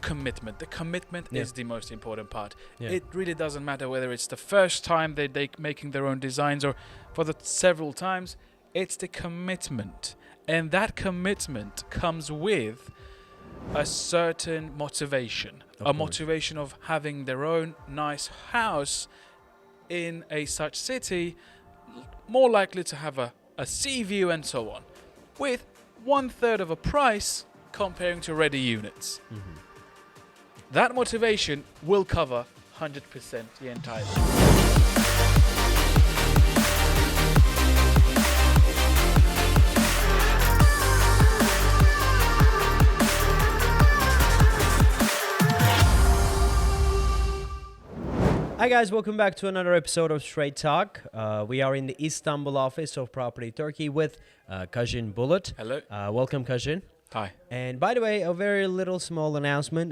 commitment. The commitment Yeah. is the most important part. Yeah. It really doesn't matter whether it's the first time they making their own designs or for the several times. It's the commitment, and that commitment comes with a certain motivation, Of a course. motivation of having their own nice house in a such city, more likely to have a sea view and so on, with 1/3 of a price comparing to ready units. Mhm. That motivation will cover 100% the entire thing. Hi guys, welcome back to another episode of Straight Talk. We are in the Istanbul office of Property Turkey with Kajin Bullet. Hello. Welcome, Kajin. Hi. And by the way, a very little small announcement.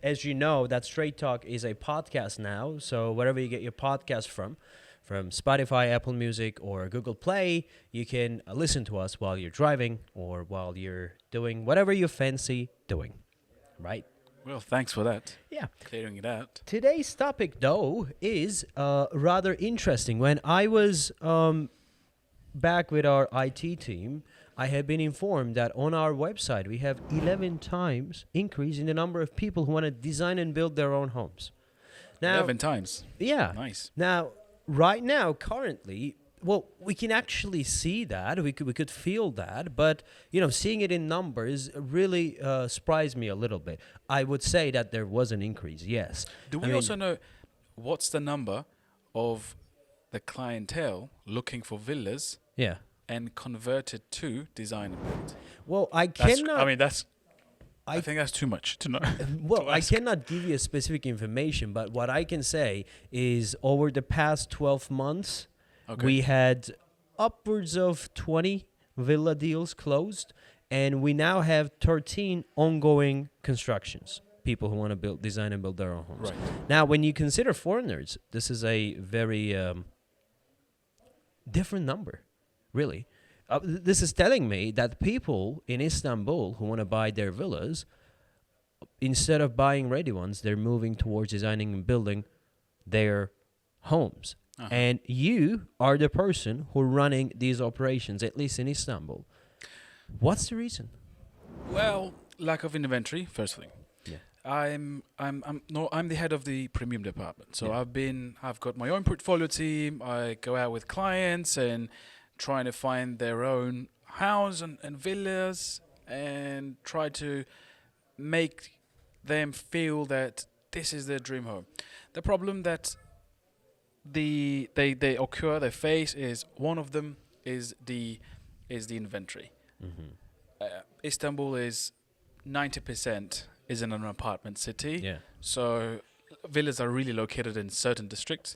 As you know, that Straight Talk is a podcast now. So wherever you get your podcast from Spotify, Apple Music, or Google Play, you can listen to us while you're driving or while you're doing whatever you fancy doing, right? Well, thanks for that. Yeah. Clearing it out. Today's topic, though, is rather interesting. When I was back with our IT team, I have been informed that on our website we have 11 times increase in the number of people who want to design and build their own homes. Now, 11 times. yeah. Nice. Now, right now, currently, well, we can actually see that. We could feel that. But, you know, seeing it in numbers really surprised me a little bit. I would say that there was an increase, yes. Do we also know what's the number of the clientele looking for villas Yeah. and converted to design and build? Well, I That's- cannot... I mean, I I- think that's too much to know. Well, to I ask. cannot give you a specific information, but what I can say is over the past 12 months, Okay. we had upwards of 20 villa deals closed, and we now have 13 ongoing constructions. People who want to design and build their own homes. Right. Now, when you consider foreigners, this is a very different number, really. This is telling me that people in Istanbul who want to buy their villas, instead of buying ready ones, they're moving towards designing and building their homes. Uh-huh. And you are the person who are running these operations, at least in Istanbul. What's the reason? Well, lack of inventory, first thing. Yeah. I'm the head of the premium department. So Yeah. I've got my own portfolio team. I go out with clients and trying to find their own house and villas and try to make them feel that this is their dream home. The problem that they face is one of them is the inventory. Mm-hmm. Istanbul is 90% is in an apartment city. Yeah. So villas are really located in certain districts.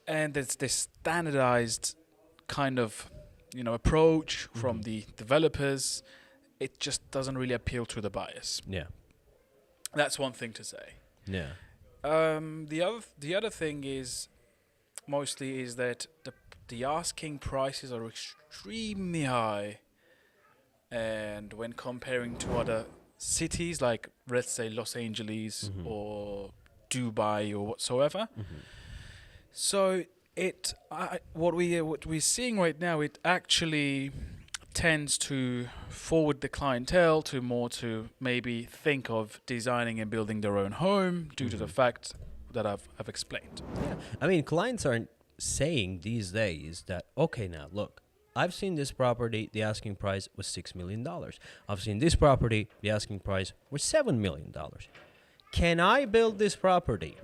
And there's this standardized kind of, approach from the developers. It just doesn't really appeal to the buyers. Yeah. That's one thing to say. Yeah. The other thing is mostly is that the asking prices are extremely high, and when comparing to other cities like, let's say, Los Angeles Mhm. or Dubai or whatsoever. Mm-hmm. So what we're seeing right now, it actually tends to forward the clientele to maybe think of designing and building their own home due to the Mhm. fact that I've explained. Yeah. I mean, clients aren't saying these days that, okay, now look, I've seen this property, the asking price was $6 million. I've seen this property, the asking price was $7 million. Can I build this property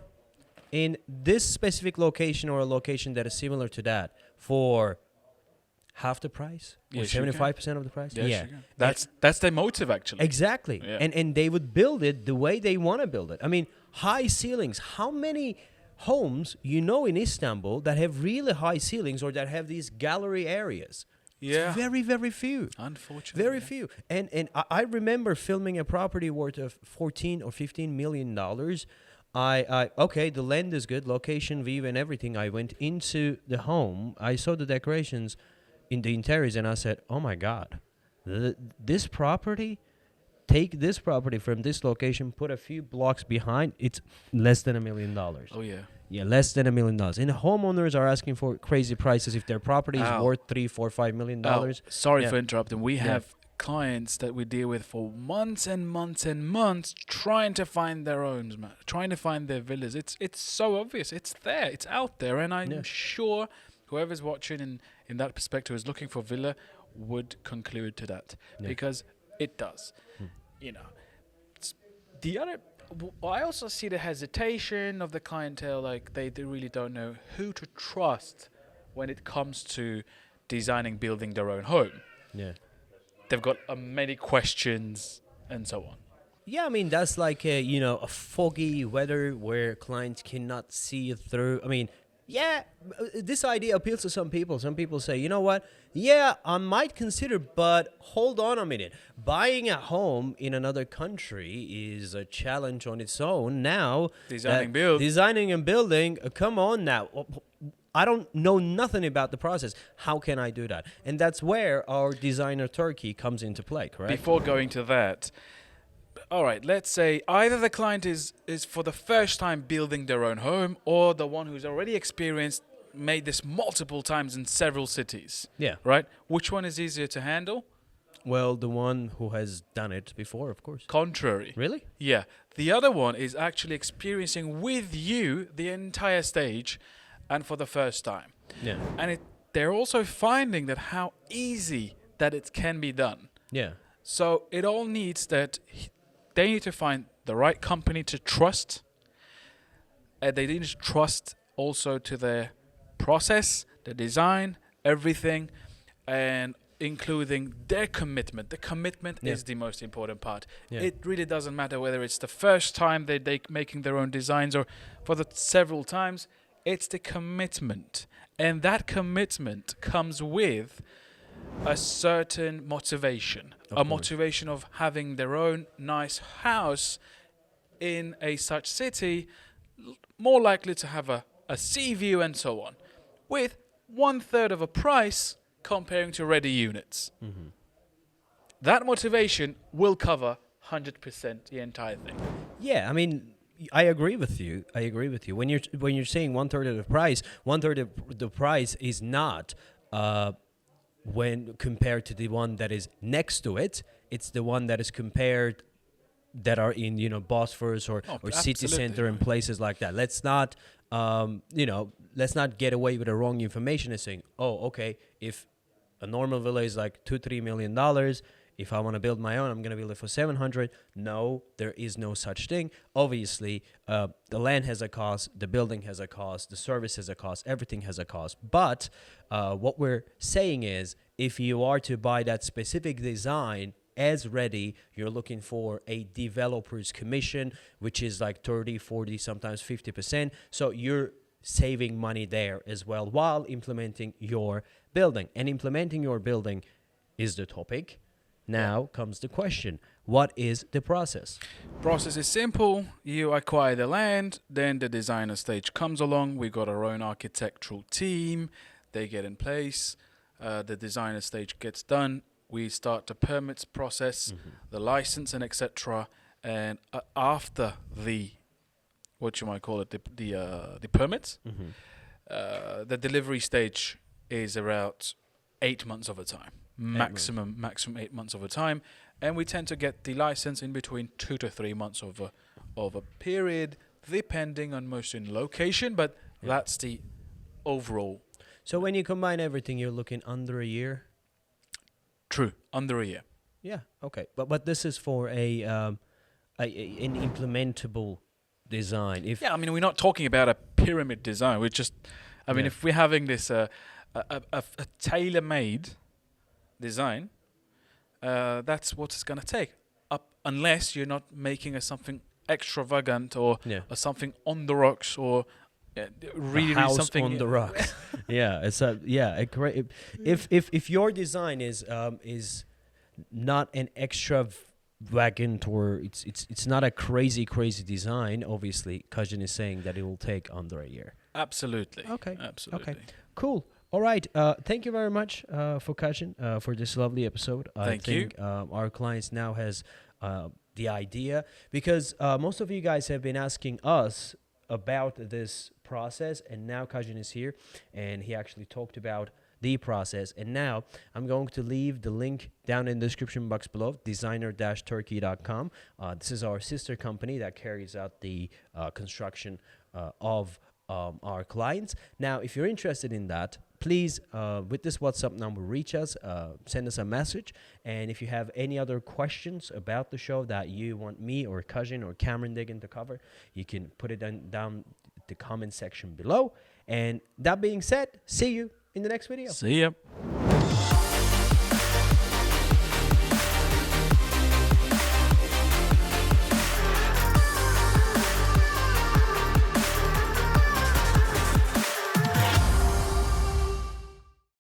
in this specific location or a location that is similar to that for half the price? Or Yes, you can. 75% of the price? Yes, you can. That's their motive, actually. Exactly. Yeah. And they would build it the way they want to build it. I mean, high ceilings. How many homes in Istanbul that have really high ceilings or that have these gallery areas? Yeah. It's very, very few. Unfortunately. Very yeah. few. And I remember filming a property worth of 14 or 15 million dollars. Okay, the land is good, location, view, and everything. I went into the home. I saw the decorations in the interiors, and I said, "Oh my God, this property take this property from this location, put a few blocks behind, it's less than $1 million. Oh yeah. Yeah, less than $1 million. And the homeowners are asking for crazy prices if their property is Ow. worth $3, $4, $5 million. Sorry Yeah. for interrupting. We Yeah. have clients that we deal with for months and months and months trying to find their homes, man, trying to find their villas. It's so obvious. It's there. It's out there. And I'm Yeah. sure whoever's watching in that perspective is looking for villa would conclude to that Yeah. because it does. You know, the other... I also see the hesitation of the clientele, like they really don't know who to trust when it comes to designing, building their own home. Yeah. They've got many questions and so on. Yeah, I mean, that's like a foggy weather where clients cannot see it through. I mean, yeah, this idea appeals to some people. Some people say, you know what? Yeah, I might consider, but hold on a minute. Buying a home in another country is a challenge on its own. Now, designing and building, come on now. I don't know nothing about the process. How can I do that? And that's where our designer Turkey comes into play, correct? Before going to that, all right, let's say either the client is for the first time building their own home or the one who's already experienced, made this multiple times in several cities. Yeah. Right? Which one is easier to handle? Well, the one who has done it before, of course. Contrary. Really? Yeah. The other one is actually experiencing with you the entire stage and for the first time. Yeah. And they're also finding that how easy that it can be done. Yeah. So it all needs that they need to find the right company to trust. They need to trust also to their process, the design, everything, and including their commitment. The commitment is the most important part. Yeah. It really doesn't matter whether it's the first time they making their own designs or for the several times. It's the commitment. And that commitment comes with a certain motivation. A motivation of having their own nice house in a such city, more likely to have a sea view and so on, with 1/3 of a price comparing to ready units. Mm-hmm. That motivation will cover 100% the entire thing. Yeah, I mean, I agree with you. When you're saying 1/3 of the price, 1/3 of the price is not when compared to the one that is next to it. It's the one that is compared that are in Bosphorus or city center and places like that. Let's not let's not get away with the wrong information and saying, oh, okay, if a normal villa is like $2-3 million, if I want to build my own, I'm going to build it for 700. No, there is no such thing. Obviously, the land has a cost, the building has a cost, the service has a cost, everything has a cost. But what we're saying is, if you are to buy that specific design as ready, you're looking for a developer's commission, which is like 30, 40, sometimes 50%. So you're saving money there as well while implementing your building. And implementing your building is the topic. Now comes the question, what is the process? Process is simple. You acquire the land, then the designer stage comes along. We got our own architectural team. They get in place. The designer stage gets done. We start the permits process, the license and etc. And after the, what you might call it, the permits, the delivery stage is around 8 months of a time. Maximum 8 months of a time, and we tend to get the license in between 2 to 3 months of a period, depending on most in location, but that's the overall. So when you combine everything, you're looking under a year. True, under a year. Yeah, okay, but this is for an implementable design. I mean, we're not talking about a pyramid design. We're just, I mean, if we're having this a tailor-made design, that's what it's going to take, unless you're not making something extravagant or something on the rocks or really house something on the rocks. If your design is not an extravagant or it's not a crazy design, obviously Kajin is saying that it will take under a year. Absolutely. Okay. Absolutely. Okay. Cool. All right. Thank you very much for Kajin for this lovely episode. I think our clients now has the idea, because most of you guys have been asking us about this process, and now Kajin is here and he actually talked about the process. And now I'm going to leave the link down in the description box below, designer-turkey.com. This is our sister company that carries out the construction of our clients. Now, if you're interested in that, please, with this WhatsApp number, reach us, send us a message. And if you have any other questions about the show that you want me or Kajin or Cameron Diggin to cover, you can put it down the comment section below. And that being said, see you in the next video. See ya.